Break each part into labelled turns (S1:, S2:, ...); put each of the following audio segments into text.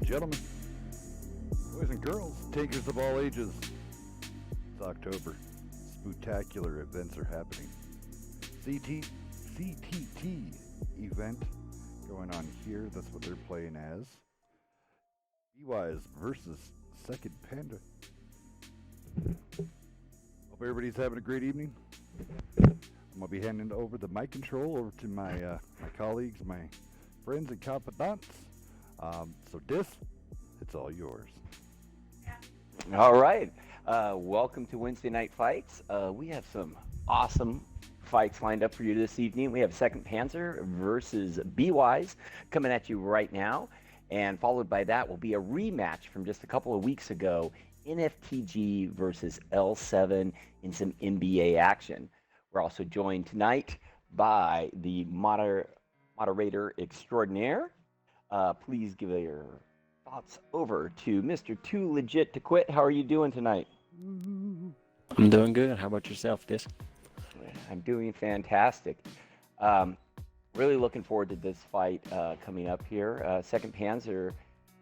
S1: gentlemen, boys and girls, tankers of all ages, it's October. Spectacular events are happening. CTT event going on here. That's what they're playing as. BWISE versus Second Panda. Hope everybody's having a great evening. I'm gonna be handing over the mic control over to my colleagues, my friends and confidants. So Dis, it's all yours.
S2: All right. Welcome to Wednesday Night Fights. We have some awesome fights lined up for you this evening. We have 2nd Panzer versus BWISE coming at you right now. And followed by that will be a rematch from just a couple of weeks ago, NFTG versus L7 in some NBA action. We're also joined tonight by the moderator extraordinaire. Please give your thoughts over to Mr. Too Legit to Quit. How are you doing tonight?
S3: I'm doing good. How about yourself, Dis?
S2: I'm doing fantastic. Really looking forward to this fight coming up here. 2nd Panzer,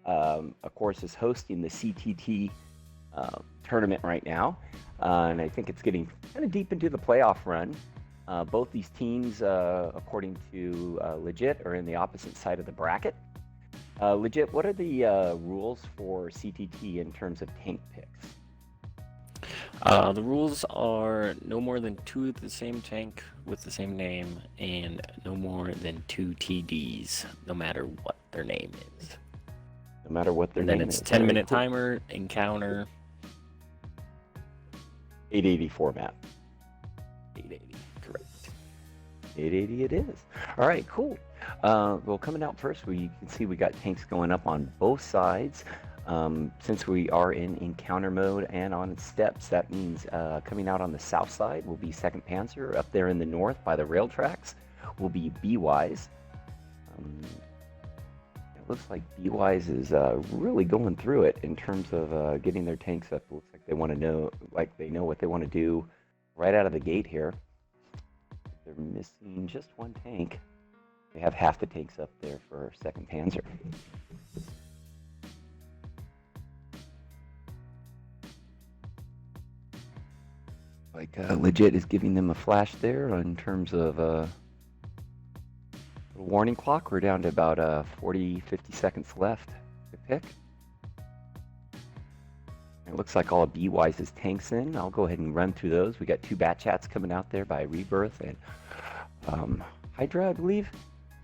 S2: of course, is hosting the CTT tournament right now. And I think it's getting kind of deep into the playoff run. Both these teams, according to Legit, are in the opposite side of the bracket. Legit, what are the rules for CTT in terms of tank picks?
S3: The rules are no more than 2 of the same tank with the same name, and no more than 2 TDs, no matter what their name is.
S2: No matter what their
S3: and
S2: name
S3: then
S2: is.
S3: It's 10-minute timer, encounter.
S2: 880 format.
S3: 880, correct.
S2: 880 it is. All right, cool. Well, coming out first, we can see we got tanks going up on both sides. Since we are in encounter mode and on steps, that means coming out on the south side will be 2nd Panzer. Up there in the north by the rail tracks will be BWISE. It looks like BWISE is really going through it in terms of getting their tanks up. It looks like they want to know, like they know what they want to do right out of the gate here. They're missing just 1 tank. They have half the tanks up there for 2nd Panzer. Like Legit is giving them a flash there in terms of a warning clock. We're down to about 40, 50 seconds left to pick. It looks like all of BWISE's tanks in. I'll go ahead and run through those. We got 2 bat chats coming out there by Rebirth and Hydra, I believe.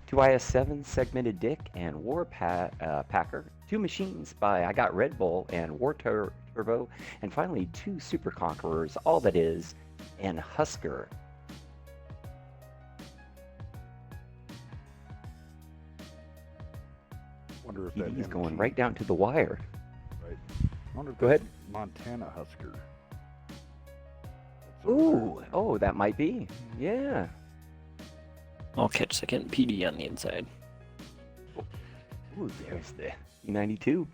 S2: 2 IS-7, Segmented Dick, and War Packer. 2 machines by I Got Red Bull and War Turbo. And finally, 2 Super Conquerors, All That Is, and Husker.
S1: Wonder if
S2: He's
S1: that
S2: going right down to the wire.
S1: Right. Wonder if
S2: Go ahead.
S1: Montana Husker.
S2: Ooh, oh, that might be. Yeah.
S3: I'll catch 2nd PD on the inside.
S2: Ooh, there's the E92.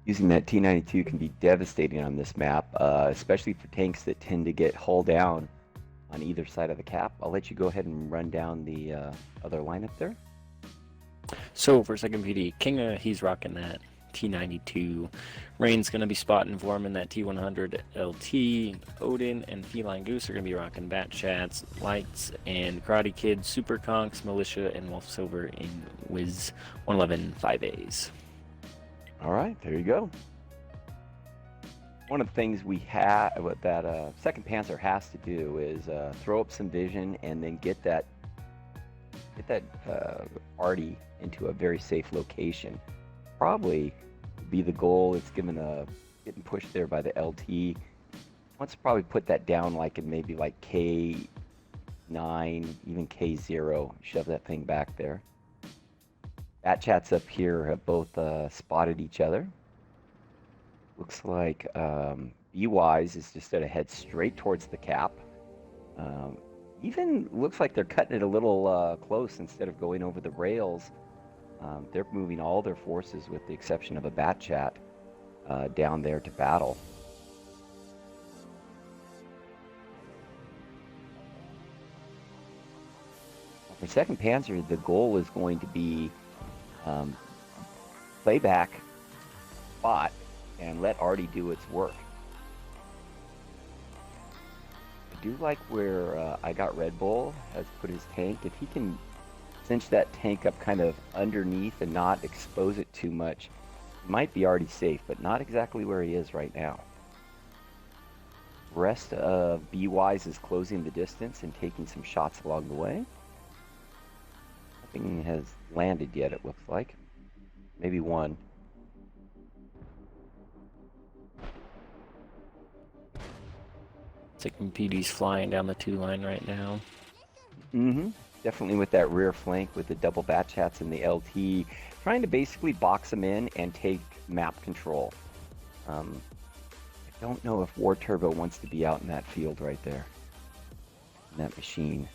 S2: Using that T92 can be devastating on this map, especially for tanks that tend to get hull down on either side of the cap. I'll let you go ahead and run down the other lineup there.
S3: So for 2nd PD, Kinga, he's rocking that T92. Rain's going to be spotting for him in that T100 LT. Odin and Feline Goose are going to be rocking Bat Chats, Lights, and Karate Kid, Super Conks, Militia, and Wolf Silver in WISE 111 5As.
S2: All right, there you go. One of the things we have, that 2nd Panzer has to do is throw up some vision and then get that arty into a very safe location. Probably be the goal. It's getting pushed there by the LT. Wants to probably put that down like in maybe like K9, even K0. Shove that thing back there. Bat chats up here have both spotted each other. Looks like BWISE is just going to head straight towards the cap. Even looks like they're cutting it a little close instead of going over the rails. They're moving all their forces, with the exception of a bat chat, down there to battle. For 2nd Panzer, the goal is going to be play back, spot, and let Artie do its work. I do like where I Got Red Bull has put his tank. If he can cinch that tank up kind of underneath and not expose it too much, he might be already safe, but not exactly where he is right now. Rest of BWISE is closing the distance and taking some shots along the way. Nothing has landed yet, it looks like. Maybe one.
S3: Second PD's flying down the 2 line right now.
S2: Definitely with that rear flank with the double bat chats and the LT, trying to basically box them in and take map control. I don't know if War Turbo wants to be out in that field right there, in that machine.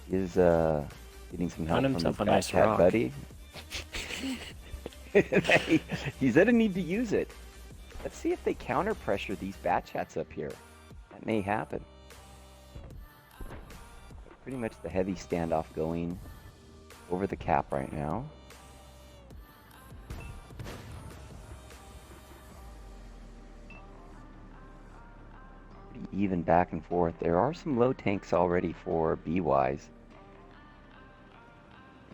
S2: He is getting some help from his bat chat buddy. He's gonna need to use it. Let's see if they counter pressure these bat chats up here. That may happen. Pretty much the heavy standoff going over the cap right now. Pretty even back and forth. There are some low tanks already for BWISE.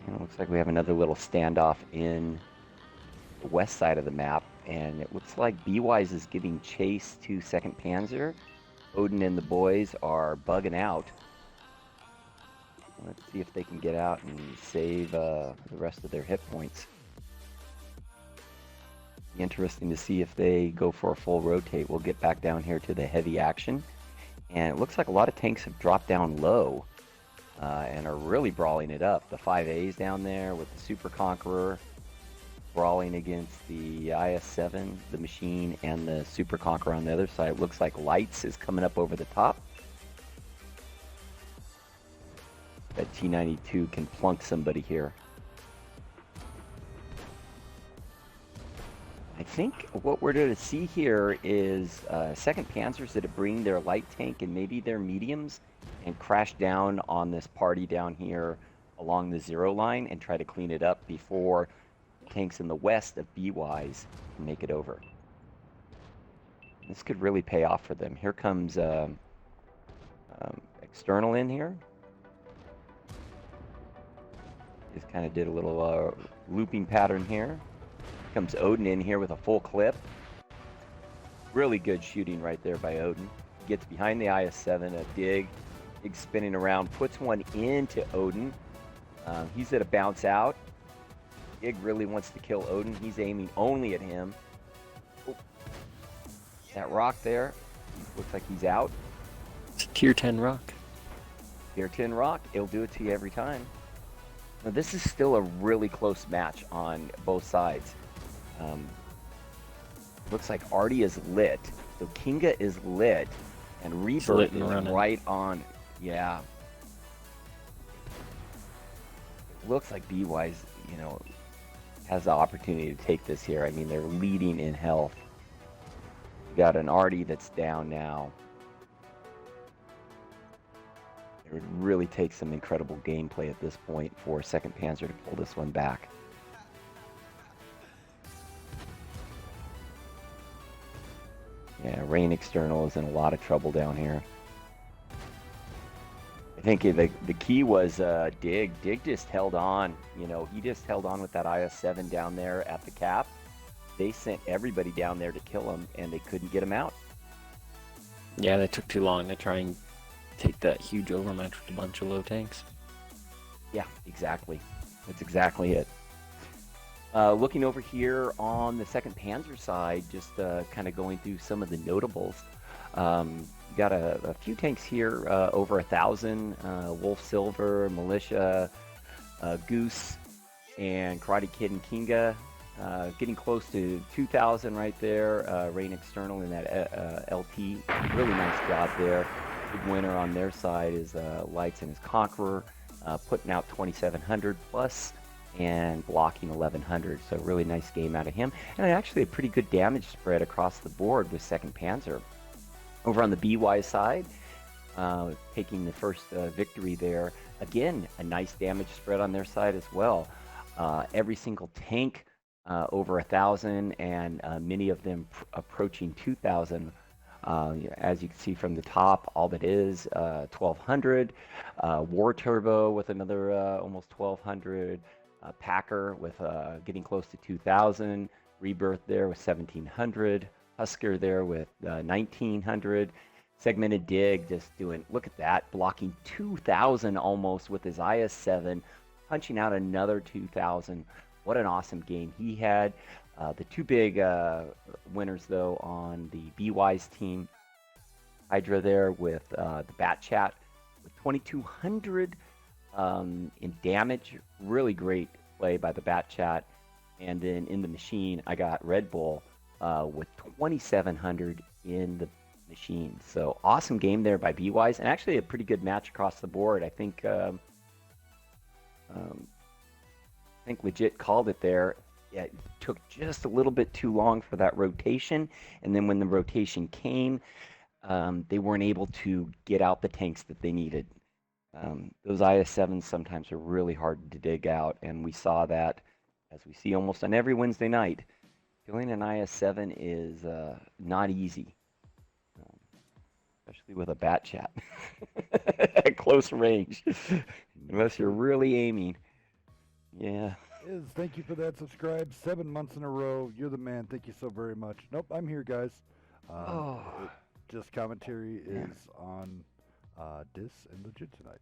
S2: And it looks like we have another little standoff in the west side of the map, and it looks like BWISE is giving chase to 2nd Panzer. Odin and the boys are bugging out. Let's see if they can get out and save the rest of their hit points. Be interesting to see if they go for a full rotate. We'll get back down here to the heavy action. And it looks like a lot of tanks have dropped down low and are really brawling it up. The 5As down there with the Super Conqueror brawling against the IS-7, the machine, and the Super Conqueror on the other side. It looks like Lights is coming up over the top. That T-92 can plunk somebody here. I think what we're going to see here is 2nd Panzers that bring their light tank and maybe their mediums and crash down on this party down here along the 0 line and try to clean it up before tanks in the west of BWISE can make it over. This could really pay off for them. Here comes External in here. Just kind of did a little looping pattern here. Comes Odin in here with a full clip. Really good shooting right there by Odin. Gets behind the IS-7, a dig spinning around, puts one into Odin. He's going to bounce out. Dig really wants to kill Odin. He's aiming only at him. Oh. That rock there, looks like he's out.
S3: It's a tier 10 rock.
S2: Tier 10 rock, it'll do it to you every time. Now, this is still a really close match on both sides. Looks like Artie is lit, so Kinga is lit, and Rebirth is right on. Yeah. Looks like BWISE, has the opportunity to take this here. I mean, they're leading in health. You got an Artie that's down now. It would really take some incredible gameplay at this point for 2nd Panzer to pull this one back. Yeah, Rain External is in a lot of trouble down here. I think the key was Dig. Dig just held on. He just held on with that IS-7 down there at the cap. They sent everybody down there to kill him, and they couldn't get him out.
S3: Yeah, they took too long to try and take that huge overmatch with a bunch of low tanks.
S2: Yeah, exactly. That's exactly it. Looking over here on the 2nd Panzer side, just kind of going through some of the notables. You got a few tanks here, over 1,000. Wolf Silver, Militia, Goose, and Karate Kid and Kinga. Getting close to 2,000 right there. Rain external in that LT. Really nice job there. Big winner on their side is Lights and his Conqueror, putting out 2,700 plus and blocking 1,100. So really nice game out of him. And actually a pretty good damage spread across the board with 2nd Panzer. Over on the BWISE side, taking the first victory there. Again, a nice damage spread on their side as well. Every single tank over 1,000 and many of them approaching 2,000. As you can see from the top, all that is 1,200. War Turbo with another almost 1,200. Packer with getting close to 2,000. Rebirth there with 1,700. Husker there with 1,900. Segmented Dig just doing, look at that, blocking 2,000 almost with his IS-7, punching out another 2,000. What an awesome game he had. The two big winners, though, on the BWISE team. Hydra there with the Bat Chat with 2,200 in damage. Really great play by the Bat Chat. And then in the machine, I got Red Bull with 2,700 in the machine. So awesome game there by BWISE, and actually a pretty good match across the board. I think Legit called it there. Yeah, it took just a little bit too long for that rotation, and then when the rotation came, they weren't able to get out the tanks that they needed. Those IS-7s sometimes are really hard to dig out, and we saw that, as we see almost on every Wednesday night. Killing an IS-7 is not easy, especially with a Bat Chat at close range, unless you're really aiming. Yeah.
S1: Thank you for that subscribe. 7 months in a row. You're the man. Thank you so very much. Nope, I'm here, guys. Just commentary is on Dis and Legit tonight.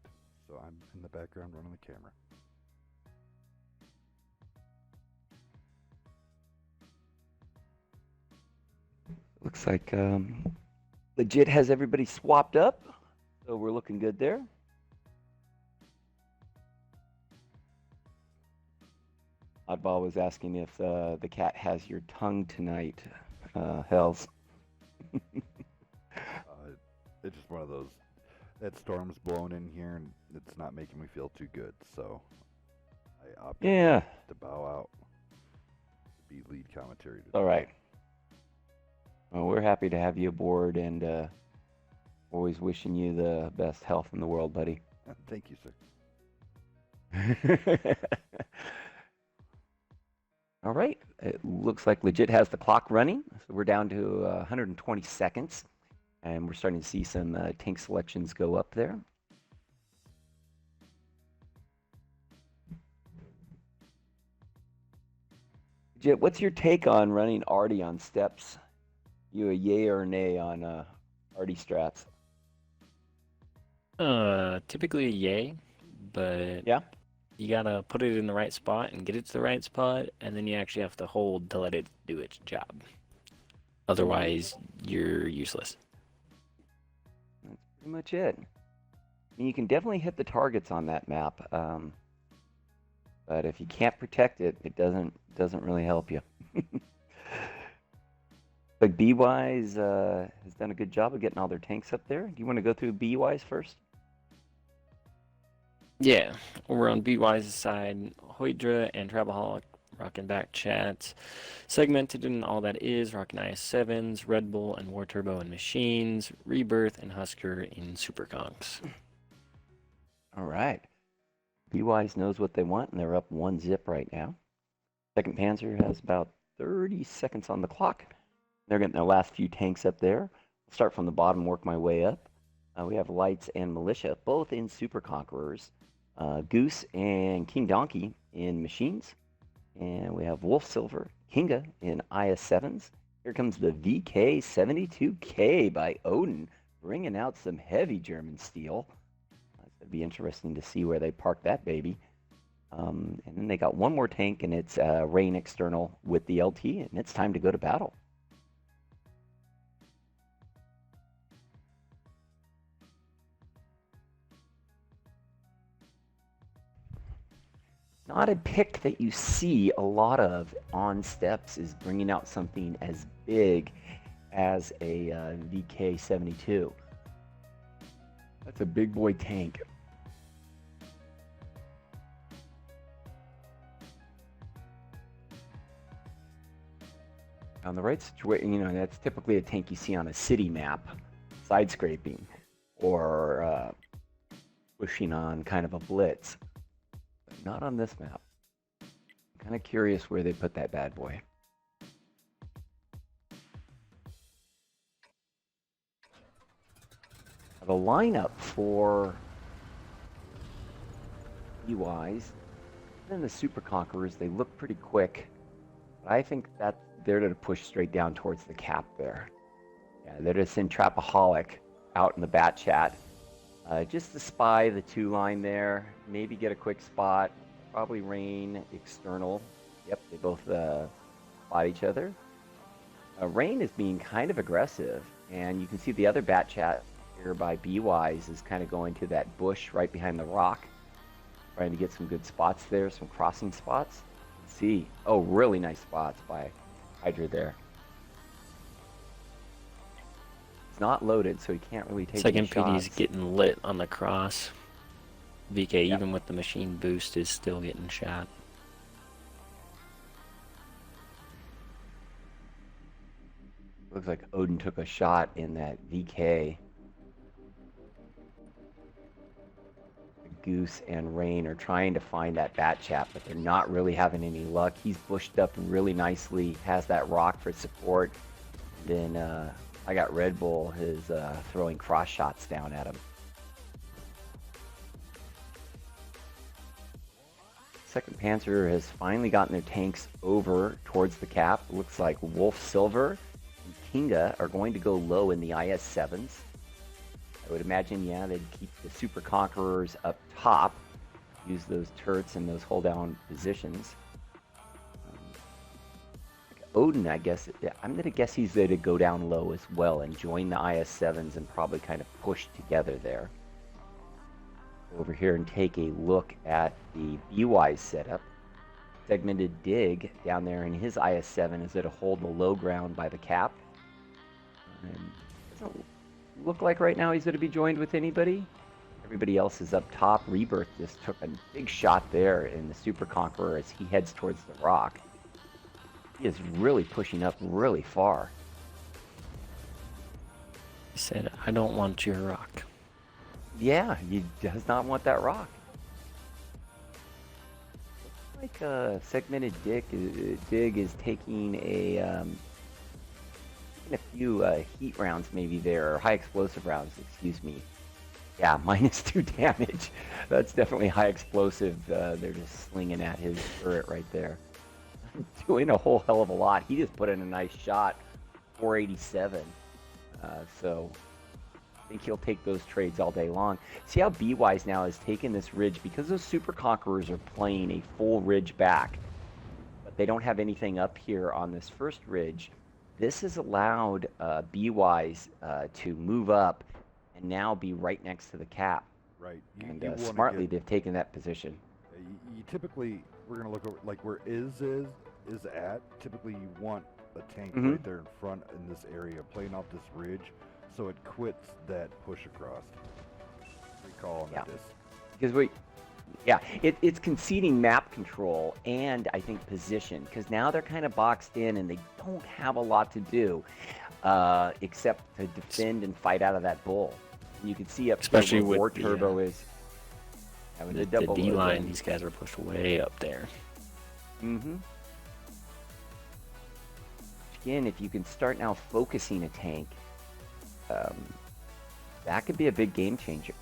S1: So I'm in the background running the camera.
S2: Looks like Legit has everybody swapped up, so we're looking good there. Oddball was asking if the cat has your tongue tonight, Hells.
S1: It's just one of those. That storm's blowing in here, and it's not making me feel too good. So I opted to bow out. To be lead commentary today.
S2: All right. Well, we're happy to have you aboard, and always wishing you the best health in the world, buddy.
S1: Thank you, sir.
S2: All right. It looks like Legit has the clock running. So we're down to 120 seconds, and we're starting to see some tank selections go up there. Legit, what's your take on running Artie on steps? You a yay or a nay on Artie strats?
S3: Typically a yay, but
S2: yeah,
S3: you gotta put it in the right spot and get it to the right spot, and then you actually have to hold to let it do its job. Otherwise, you're useless.
S2: That's pretty much it. I mean, you can definitely hit the targets on that map, but if you can't protect it, it doesn't really help you. But BWISE has done a good job of getting all their tanks up there. Do you want to go through BWISE first?
S3: Yeah, over on BWISE's side, Hydra and Travelholic rocking back chats, segmented and all that is rocking IS-7s, Red Bull and War Turbo and machines, Rebirth and Husker in Super Conks.
S2: All right. BWISE knows what they want, and they're up 1 zip right now. 2nd Panzer has about 30 seconds on the clock. They're getting their last few tanks up there. I'll start from the bottom, work my way up. We have Lights and Militia, both in Super Conquerors. Goose and King Donkey in machines. And we have Wolf Silver, Kinga in IS-7s. Here comes the VK-72K by Odin, bringing out some heavy German steel. It'd be interesting to see where they park that baby. And then they got one more tank, and it's Rain External with the LT, and it's time to go to battle. not a pick that you see a lot of on steps, is bringing out something as big as a VK-72. That's a big boy tank. On the right situation, you know, that's typically a tank you see on a city map, side scraping, or pushing on kind of a blitz. But not on this map. I'm kind of curious where they put that bad boy. The lineup for BWISE, and the Super Conquerors, they look pretty quick. But I think that they're going to push straight down towards the cap there. Yeah, they're just in Trapaholic out in the bat chat. Just to spy the 2-line there, maybe get a quick spot, probably Rain external. Yep, they both spot each other. Rain is being kind of aggressive, and you can see the other bat chat here by BWISE is kind of going to that bush right behind the rock, trying to get some good spots there, some crossing spots. Let's see, oh, really nice spots by Hydra there. It's not loaded, so he can't really take any shots.
S3: Second PD's getting lit on the cross. VK, even with the machine boost, is still getting shot.
S2: Looks like Odin took a shot in that VK. Goose and Rain are trying to find that bat chat, but they're not really having any luck. He's bushed up really nicely, has that rock for support. Then I got Red Bull is throwing cross shots down at him. Second Panzer has finally gotten their tanks over towards the cap. Looks like Wolf Silver and Kinga are going to go low in the IS-7s. I would imagine, yeah, they'd keep the Super Conquerors up top, use those turrets in those hold-down positions. Odin, I guess, I'm going to guess he's there to go down low as well and join the IS-7s and probably kind of push together there. Over here and take a look at the BWISE setup. Segmented Dig down there in his IS-7 is there to hold the low ground by the cap. And doesn't look like right now he's going to be joined with anybody. Everybody else is up top. Rebirth just took a big shot there in the Super Conqueror as he heads towards the rock. He is really pushing up really far.
S3: He said, I don't want your rock.
S2: Yeah, he does not want that rock. Looks like Segmented Dig is taking a few heat rounds maybe there, or high explosive rounds, excuse me. Yeah, -2 damage. That's definitely high explosive. They're just slinging at his turret right there. Doing a whole hell of a lot. He just put in a nice shot, 487. So I think he'll take those trades all day long. See how BWISE now has taken this ridge, because those Super Conquerors are playing a full ridge back, but they don't have anything up here on this first ridge. This has allowed BWISE to move up and now be right next to the cap.
S1: Right.
S2: And smartly, they've taken that position.
S1: You typically, we're going to look over, like where is at, typically you want a tank right there in front in this area, playing off this ridge, so it quits that push across. Recall on this.
S2: Because it's conceding map control and I think position, because now they're kind of boxed in and they don't have a lot to do except to defend and fight out of that bull. And you can see up
S3: especially with
S2: War Turbo is having the double
S3: D line. These guys are pushed way up there.
S2: Again, if you can start now focusing a tank, that could be a big game changer.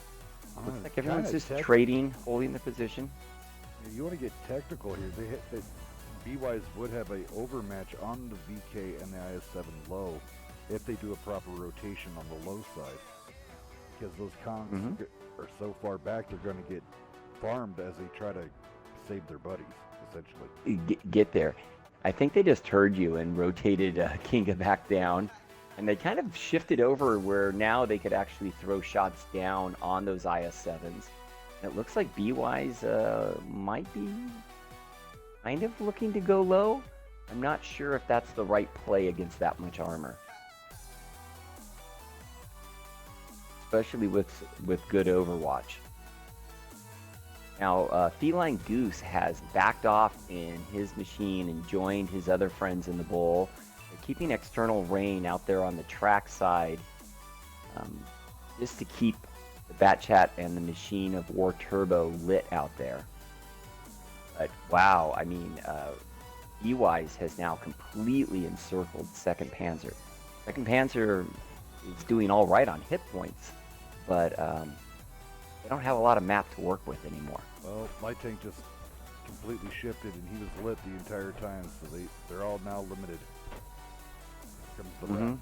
S2: Looks like everyone's just trading, holding the position.
S1: Yeah, you want to get technical here. They hit that BWISE would have a overmatch on the VK and the IS-7 low if they do a proper rotation on the low side, because those congs are so far back they're going to get farmed as they try to save their buddies, essentially.
S2: Get there. I think they just heard you and rotated Kinga back down. And they kind of shifted over where now they could actually throw shots down on those IS-7s. And it looks like BWISE might be kind of looking to go low. I'm not sure if that's the right play against that much armor. Especially with good Overwatch. Now, Feline Goose has backed off in his machine and joined his other friends in the bowl. They're keeping external rain out there on the track side, just to keep the Batchat and the machine of War Turbo lit out there. But wow, I mean, BWISE has now completely encircled 2nd Panzer. 2nd Panzer is doing all right on hit points, but they don't have a lot of map to work with anymore.
S1: Well, my tank just completely shifted, and he was lit the entire time, so they're all now limited. Here comes the left.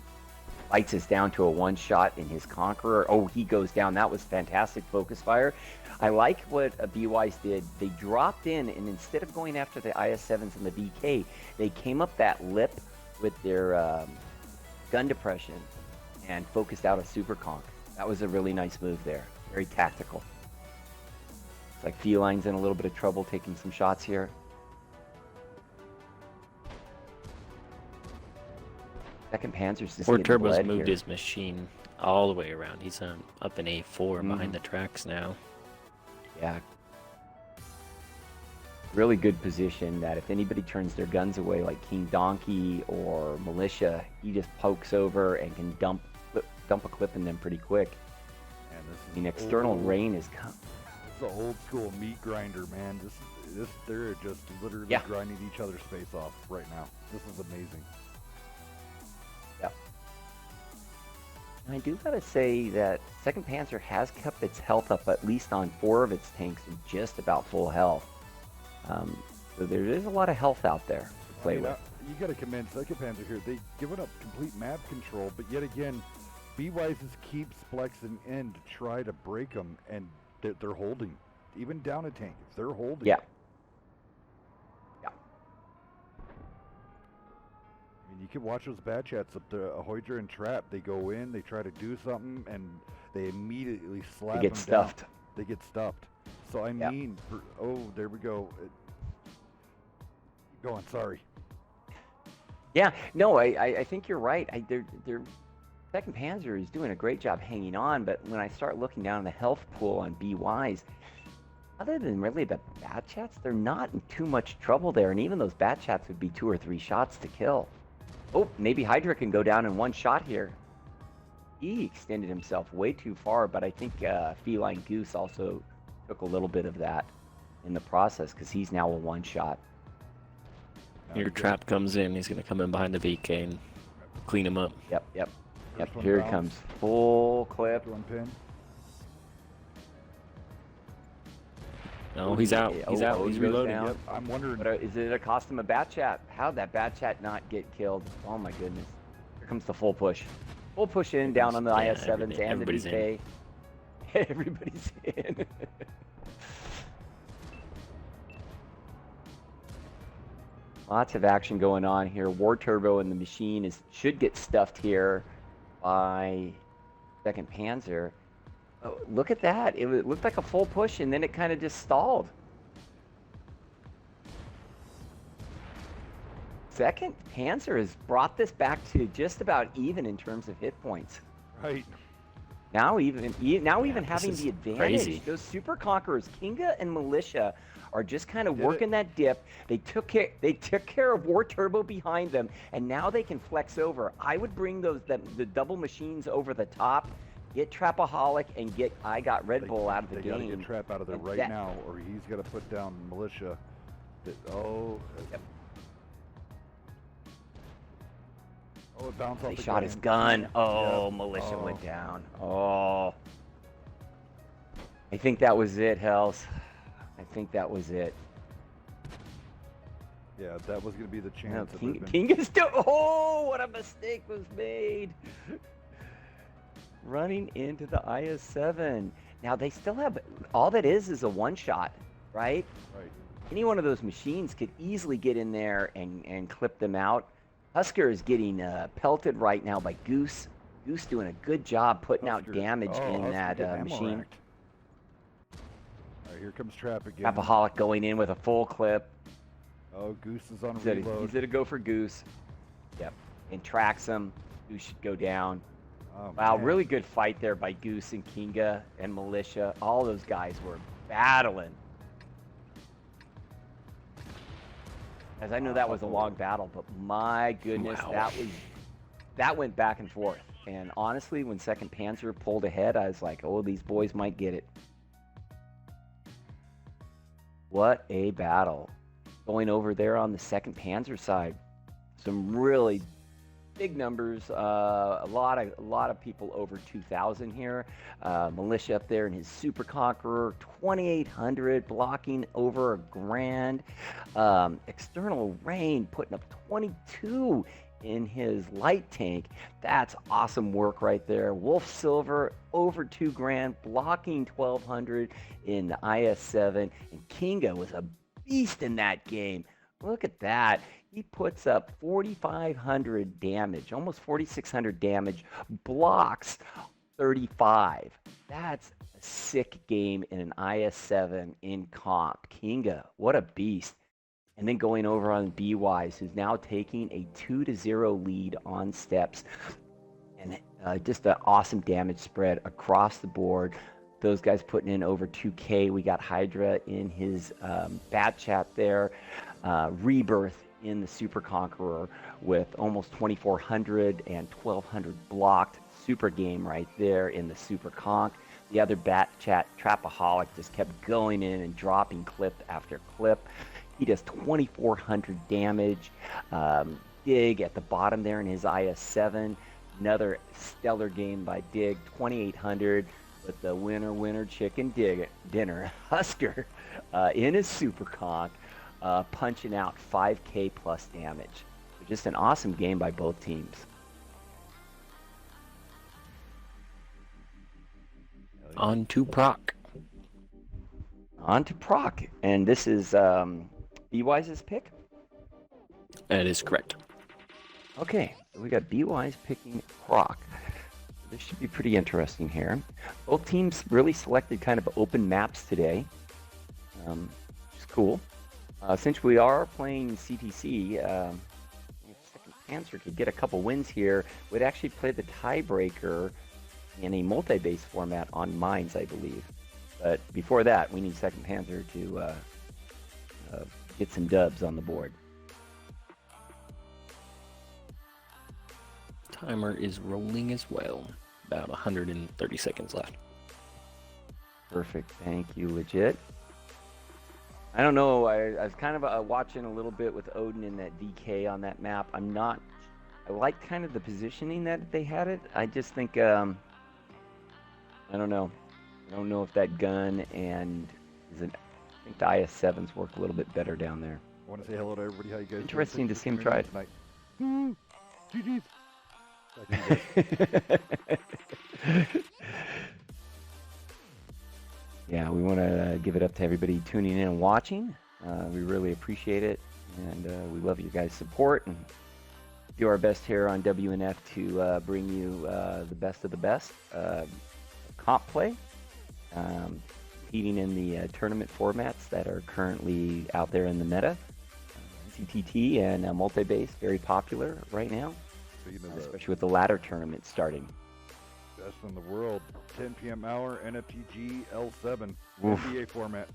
S2: Lights is down to a one-shot in his Conqueror. Oh, he goes down. That was fantastic focus fire. I like what BWISE did. They dropped in, and instead of going after the IS-7s and the BK, they came up that lip with their gun depression and focused out a Super Conk. That was a really nice move there. Very tactical. It's like Feline's in a little bit of trouble taking some shots here. Second Panzer's just
S3: War
S2: getting
S3: Turbo's
S2: bled
S3: moved
S2: here.
S3: his machine all the way around. He's up in A4 behind the tracks now.
S2: Yeah. Really good position that if anybody turns their guns away like King Donkey or Militia, he just pokes over and can dump a clip in them pretty quick.
S1: And this is
S2: I mean, external
S1: old,
S2: rain is
S1: This is an old school meat grinder, man. This they're just literally grinding each other's face off right now. This is amazing.
S2: Yeah. I do gotta say that 2nd Panzer has kept its health up at least on 4 of its tanks with just about full health. So there is a lot of health out there to play with.
S1: You gotta commend 2nd Panzer here. They've given up complete map control, but yet again, BWISE keeps flexing in to try to break them, and they're holding. Even down a tank, if they're holding.
S2: Yeah.
S1: I mean, you can watch those bad chats up to Hoydra and Trap. They go in, they try to do something, and they immediately slap them
S2: They get stuffed.
S1: down. They get stuffed. So I mean, oh, there we go. Keep going, sorry.
S2: Yeah, no, I think you're right. They're 2nd Panzer is doing a great job hanging on, but when I start looking down the health pool on BWISE, other than really the Batchats, they're not in too much trouble there, and even those Batchats would be 2 or 3 shots to kill. Oh, maybe Hydra can go down in 1 shot here. He extended himself way too far, but I think Feline Goose also took a little bit of that in the process because he's now a 1 shot.
S3: Your Trap comes in, he's going to come in behind the VK and clean him up.
S2: Yep.
S1: First one
S2: Here it
S1: bounce.
S2: comes. Full clip.
S1: One pin.
S3: No, he's out. He's out.
S2: He
S3: He's
S2: goes
S3: reloading.
S2: down.
S1: Yep, I'm wondering.
S2: But is it a cost him a Batchat? How'd that Batchat not get killed? Oh my goodness. Here comes the full push. Full push in, down on the
S3: Yeah,
S2: IS-7s and the
S3: everybody's
S2: DK. Everybody's in. Lots of action going on here. War Turbo and the machine should get stuffed here by 2nd Panzer. Oh, look at that. It looked like a full push and then it kind of just stalled. 2nd Panzer has brought this back to just about even in terms of hit points.
S1: Right.
S2: Now even having
S3: is
S2: the advantage.
S3: crazy.
S2: Those Super Conquerors, Kinga and Militia, are just kind of working that dip. They took care of War Turbo behind them, and now they can flex over. I would bring the double machines over the top, get Trapaholic, and get I Got Red Bull out of the
S1: They gotta
S2: game.
S1: get Trap out of there
S2: And
S1: right
S2: that-
S1: now, or he's got to put down Militia.
S2: Yep.
S1: Oh, it bounced off
S2: They
S1: the
S2: shot his
S1: gun.
S2: gun. Oh,
S1: Yep.
S2: Militia
S1: Oh.
S2: went down. Oh. I think that was it, Hells. I think that was it.
S1: Yeah, that was going to be the
S2: No,
S1: chance.
S2: King is still. Oh, what a mistake was made. Running into the IS-7. Now they still have. All that is a 1 shot, right?
S1: Right.
S2: Any one of those machines could easily get in there and clip them out. Husker is getting pelted right now by Goose. Goose doing a good job putting out damage in
S1: Husker
S2: that
S1: getting ammo
S2: machine.
S1: racked. All right, here comes Trap again.
S2: Trapaholic going in with a full clip.
S1: Oh, Goose is on
S2: He's
S1: reload.
S2: gonna go for Goose. Yep. And tracks him. Goose should go down.
S1: Oh,
S2: Wow,
S1: man.
S2: really good fight there by Goose and Kinga and Militia. All those guys were battling. As I know that was a long battle, but my goodness,
S3: Wow.
S2: that went back and forth. And honestly, when 2nd Panzer pulled ahead, I was like, oh, these boys might get it. What a battle. Going over there on the 2nd Panzer side. Some really big numbers. A lot of people over 2,000 here. Militia up there in his Super Conqueror, 2,800, blocking over a grand. External Rain putting up 22 in his light tank. That's awesome work right there. Wolf Silver over 2 grand, blocking 1,200 in the IS-7. And Kinga was a beast in that game. Look at that. He puts up 4,500 damage, almost 4,600 damage, blocks 35. That's a sick game in an IS-7 in comp. Kinga, what a beast. And then going over on BWISE, who's now taking a 2-0 lead on steps. And just an awesome damage spread across the board. Those guys putting in over 2K. We got Hydra in his bat chat there. Rebirth in the Super Conqueror with almost 2,400 and 1,200 blocked. Super game right there in the Super Conch. The other bat chat, Trapaholic, just kept going in and dropping clip after clip. He does 2,400 damage. Dig at the bottom there in his IS-7. Another stellar game by Dig, 2,800 with the winner chicken dinner. Husker in his Super Conch, punching out 5K plus damage. So just an awesome game by both teams.
S3: On to Proc.
S2: On to Proc. And this is BWISE's pick?
S3: That is correct.
S2: Okay, so we got BWISE picking Proc. This should be pretty interesting here. Both teams really selected kind of open maps today, which is cool. Since we are playing CTC, if 2nd Panzer could get a couple wins here, we'd actually play the tiebreaker in a multi-base format on Mines, I believe. But before that, we need 2nd Panzer to get some dubs on the board.
S3: Timer is rolling as well. About 130 seconds left.
S2: Perfect. Thank you, legit. I don't know. I was kind of watching a little bit with Odin in that DK on that map. I like kind of the positioning that they had it. I just think, I don't know. I don't know if that gun and I think the IS-7s work a little bit better down there.
S1: I want to say hello to everybody. How you guys
S2: Interesting
S1: doing?
S2: to see him try it.
S1: Tonight. GG's.
S2: Yeah, we want to give it up to everybody tuning in and watching. We really appreciate it, and we love your guys' support, and do our best here on WNF to bring you the best of the best comp play, competing in the tournament formats that are currently out there in the meta. CTT and multi-base, very popular right now,
S1: So, you know,
S2: especially with the ladder tournament starting.
S1: best in the world. 10 p.m. hour, NFTG L7,
S2: Oof.
S1: NBA format.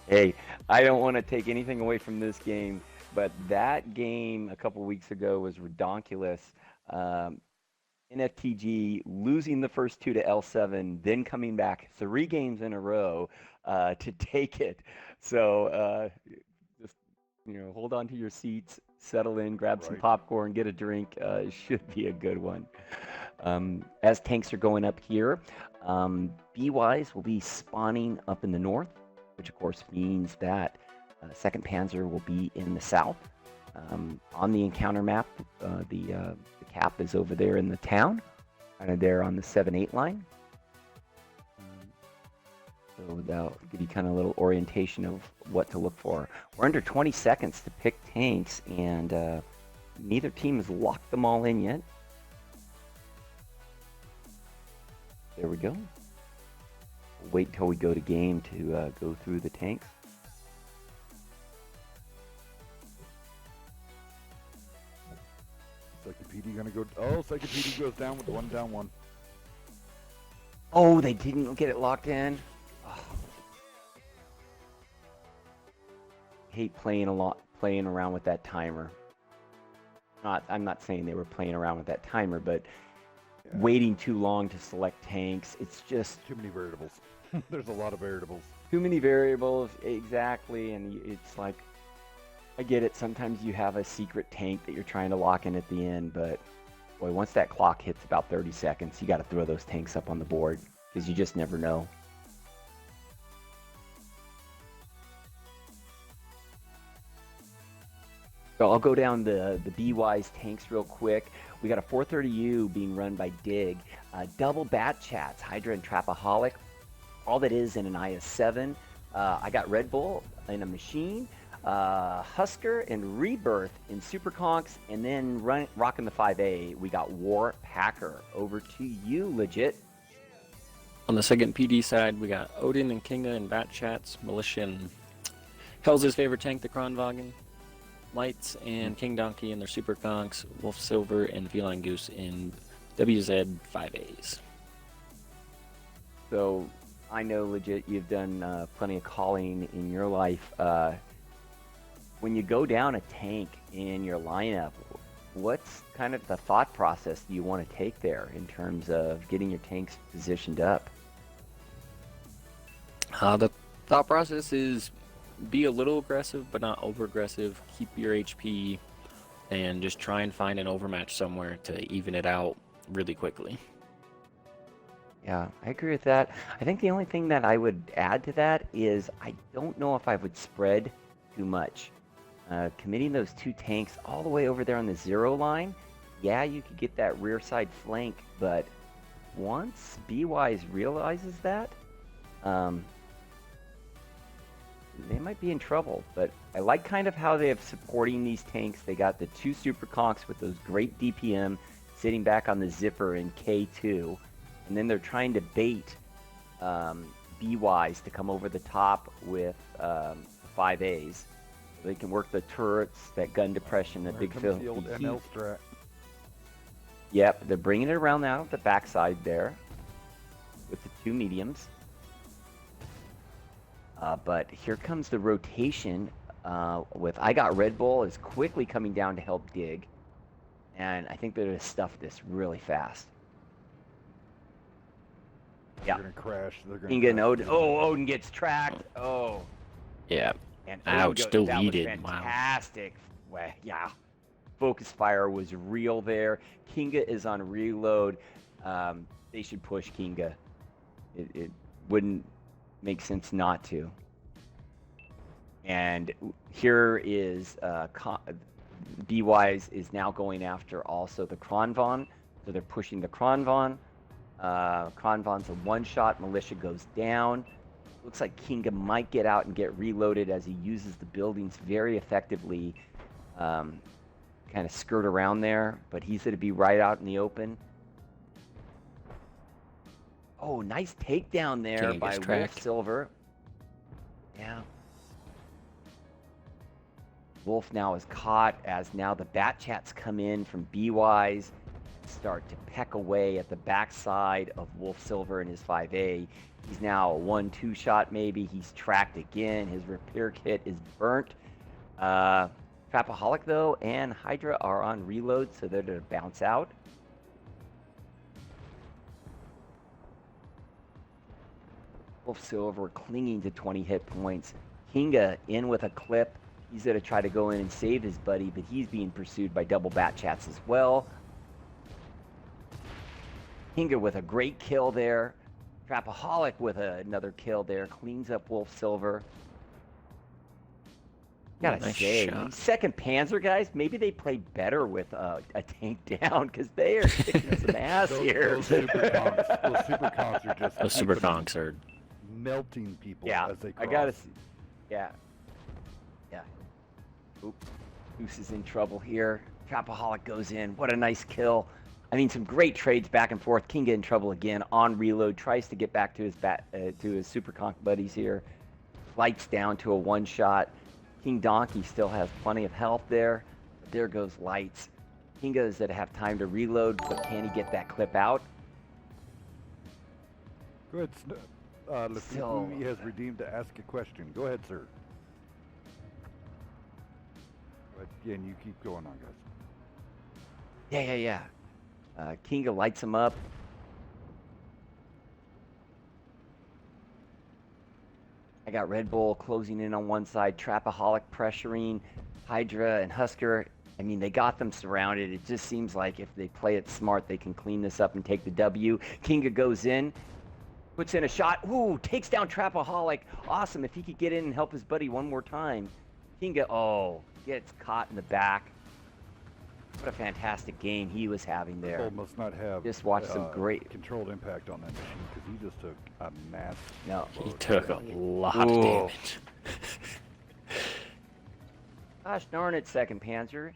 S2: Hey, I don't want to take anything away from this game, but that game a couple weeks ago was redonkulous. NFTG losing the first 2 to L7, then coming back 3 games in a row to take it. So just hold on to your seats, settle in, grab some
S1: Right.
S2: popcorn, get a drink. It should be a good one. As tanks are going up here, BWISE will be spawning up in the north, which of course means that 2nd Panzer will be in the south. On the encounter map, the cap is over there in the town, kind of there on the 7-8 line. So that'll give you kind of a little orientation of what to look for. We're under 20 seconds to pick tanks, and neither team has locked them all in yet. There we go. We'll wait until we go to game to go through the tanks.
S1: second PD goes down with 1 down 1.
S2: Oh, they didn't get it locked in. Oh. Hate playing around with that timer. I'm not saying they were playing around with that timer, but waiting too long to select tanks. It's just
S1: too many variables. There's a lot of variables.
S2: Too many variables, exactly. And it's like, I get it. Sometimes you have a secret tank that you're trying to lock in at the end, but boy, once that clock hits about 30 seconds, you got to throw those tanks up on the board because you just never know. So I'll go down the BWISE tanks real quick. We got a 430U being run by Dig. Double bat chats, Hydra and Trapaholic. All that is in an IS-7. I got Red Bull in a machine. Husker and Rebirth in Super Conks. And then rocking the 5A, we got War Packer. Over to you, Legit.
S3: On the second PD side, we got Odin and Kinga in bat chats. Militia and Hell's his favorite tank, the Kronwagen. Lights and King Donkey in their Super Conks, Wolf Silver and Feline Goose in WZ 5As.
S2: So I know, Legit, you've done plenty of calling in your life. When you go down a tank in your lineup, what's kind of the thought process you want to take there in terms of getting your tanks positioned up?
S3: The thought process is be a little aggressive, but not over-aggressive. Keep your HP, and just try and find an overmatch somewhere to even it out really quickly.
S2: Yeah, I agree with that. I think the only thing that I would add to that is I don't know if I would spread too much. Committing those 2 tanks all the way over there on the 0 line, yeah, you could get that rear side flank, but once BWISE realizes that, they might be in trouble. But I like kind of how they have supporting these tanks. They got the 2 Super Conks with those great DPM sitting back on the zipper in K2. And then they're trying to bait BWISE to come over the top with 5As. They can work the turrets, that gun depression, that big fill.
S1: The old ML strat.
S2: Yep, they're bringing it around now at the backside there with the 2 mediums. But here comes the rotation with I got Red Bull is quickly coming down to help Dig. And I think they're going to stuff this really fast.
S1: They're going to crash. They're going
S2: to Odin. Oh, Odin gets tracked. Oh.
S3: Yeah.
S2: And
S3: ouch, deleted.
S2: Fantastic. Wow. Well, yeah. Focus fire was real there. Kinga is on reload. They should push Kinga. It wouldn't make sense not to. And here is BWISE is now going after also the Kronvan. So they're pushing the Kronvan. Kronvan's a 1-shot. Militia goes down. Looks like Kinga might get out and get reloaded as he uses the buildings very effectively. Kind of skirt around there, but he's going to be right out in the open. Oh, nice takedown there by Wolf Silver. Yeah. Wolf now is caught as now the bat chats come in from BWISE, start to peck away at the backside of Wolf Silver and his 5A. He's now a 1-2 shot maybe. He's tracked again. His repair kit is burnt. Trapaholic though and Hydra are on reload, so they're going to bounce out. Wolf Silver clinging to 20 hit points. Kinga in with a clip. He's going to try to go in and save his buddy, but he's being pursued by double bat chats as well. Kinga with a great kill there. Trapaholic with another kill there. Cleans up Wolf Silver. Gotta say, second Panzer guys, maybe they play better with a tank down because they are kicking some ass here.
S1: Those super conks are just.
S3: Those super conks are
S1: melting people
S2: as
S1: they cross.
S2: I gotta see. Yeah. Oop. Goose is in trouble here. Trapaholic goes in. What a nice kill. I mean, some great trades back and forth. Kinga in trouble again on reload. Tries to get back to his super conk buddies here. Lights down to a 1-shot. King Donkey still has plenty of health there. There goes Lights. Kinga's that have time to reload, but can he get that clip out?
S1: Go ahead. Let's see.
S2: So-
S1: Louis has redeemed to ask a question. Go ahead, sir. But again, you keep going on, guys.
S2: Yeah. Kinga lights him up. I got Red Bull closing in on one side, Trapaholic pressuring, Hydra and Husker. I mean, they got them surrounded. It just seems like if they play it smart, they can clean this up and take the W. Kinga goes in, puts in a shot. Ooh, takes down Trapaholic. Awesome. If he could get in and help his buddy one more time. Kinga, gets caught in the back. What a fantastic game he was having there.
S1: Bull must not have
S2: Just watched some great
S1: controlled impact on that machine because he just took a massive.
S2: No.
S3: He
S1: load.
S3: took a lot of
S2: Ooh.
S3: damage.
S2: Gosh darn it, 2nd Panzer.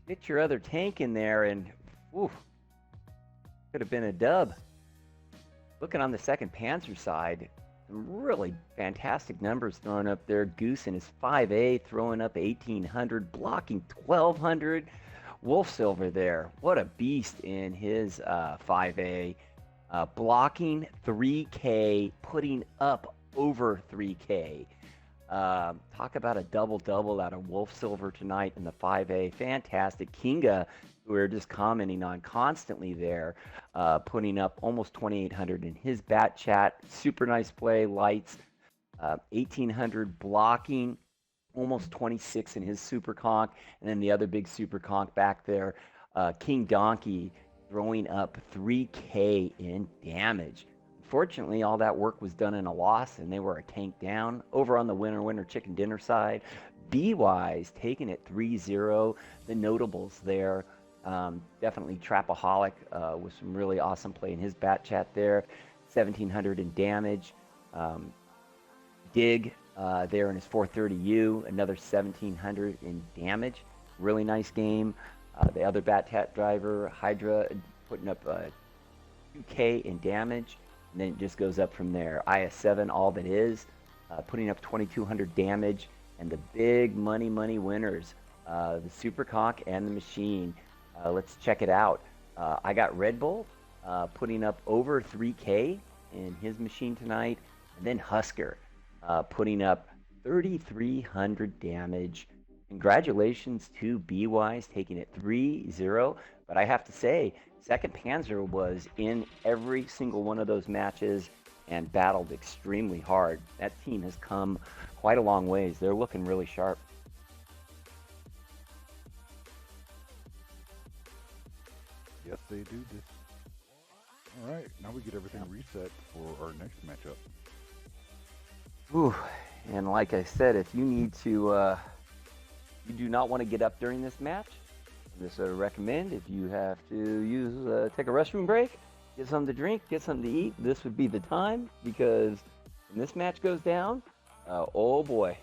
S2: Get your other tank in there and could have been a dub. Looking on the 2nd Panzer side, some really fantastic numbers thrown up there. Goose in his 5A throwing up 1,800, blocking 1,200. Wolf Silver there, what a beast in his 5A. Blocking 3K, putting up over 3K. Talk about a double-double out of Wolf Silver tonight in the 5A. Fantastic. Kinga, who we're just commenting on constantly there, putting up almost 2,800 in his bat chat. Super nice play, lights. 1,800 blocking, almost 26 in his super conch. And then the other big super conch back there, King Donkey, throwing up 3K in damage. Unfortunately, all that work was done in a loss, and they were a tank down. Over on the winner chicken dinner side, BWISE taking it 3-0. The notables there, definitely Trapaholic with some really awesome play in his bat chat there. 1,700 in damage. Dig there in his 430U, another 1,700 in damage. Really nice game. The other bat chat driver, Hydra, putting up 2K in damage. And then it just goes up from there. IS-7, all that is, putting up 2,200 damage. And the big money winners, the Super Conch and the Machine. Let's check it out. I got Red Bull putting up over 3K in his machine tonight. And then Husker putting up 3,300 damage. Congratulations to BWISE taking it 3-0. But I have to say, 2nd Panzer was in every single one of those matches and battled extremely hard. That team has come quite a long ways. They're looking really sharp.
S1: Yes, they do. All right, now we get everything reset for our next matchup.
S2: Ooh, and like I said, if you need to, you do not want to get up during this match, I just recommend if you have to take a restroom break, get something to drink, get something to eat, this would be the time, because when this match goes down, oh boy,